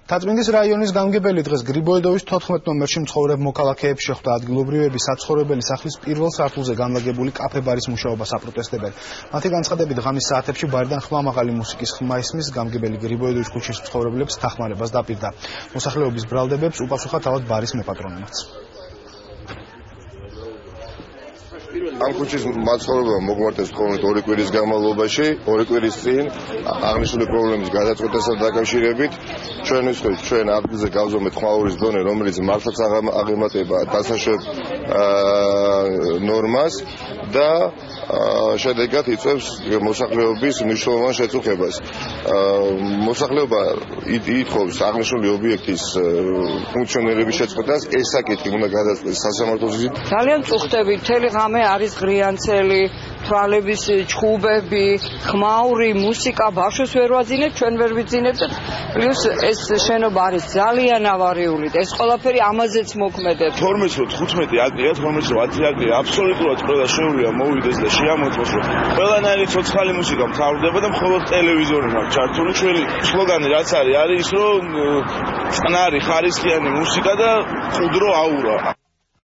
თაწმინდის რაიონის გამგებელი დღეს გრიბოედოვის 14 ნომერში მცხოვრებ მოქალაქეებს შეხვდა ადგილობრივები საცხოვრებელი სახლის პირველ სართულზე განლაგებული კაფე-ბარის მუშაობას აპროტესტებენ. მათი განცხადებით ღამის საათებში ბარიდან ხმამაღალი მუსიკის ხმა ისმის გამგებელი გრიბოედოვის ქუჩის მცხოვრებლებს დახმარებას დაპირდა. მოსახლეობის ბრალდებებს უპასუხა თავად ბარის მეპატრონებაც. ამ ქუჩის მაცხოვრებელმა მოგვარდეს მხოლოდ 2 კვირის განმავლობაში, 2 კვირის წინ აღნიშნული პრობლემის გადაწყვეტასთან დაკავშირებით ჩვენ ვისწრებთ ჩვენ ადგილზე გავზომეთ ხმაურის დონე, რომელიც მართლაც აღემატება დასაშვებ ნორმას და შედეგად იწვევს მოსახლეობის მნიშვნელოვან შეწუხებას. მოსახლეობა ითხოვს აღნიშნული ობიექტის ფუნქციონირების შეწყვეტას, ეს საკითხი უნდა გადაწყვეტოს სასამართლოს გზით. ძალიან წუხდები, მთელი ღამე არის ღრიანცელი, თვალების ჩხუბები, ხმაური, მუსიკა, ბავშვებს ვერ ვაძინებ, ჩვენ ვერ ვიძინებთ. პლუს ეს შენობა არის ძალიან ავარიული და ეს ყველაფერი ამაზეც მოქმედებს. 12-15 აკრია, 12-10 აკრია, აბსოლუტურად ყველა შეუძლია მოვიდეს და შეამოწმოს, რომ ყველანაირი ცოცხალი მუსიკა მთავრდება და მხოლოდ ტელევიზორზე აქვს ჩართული. ჩვენი სლოგანი რაც არის ის, რომ წყნარი ხარისხიანი მუსიკა და მყუდრო აურა.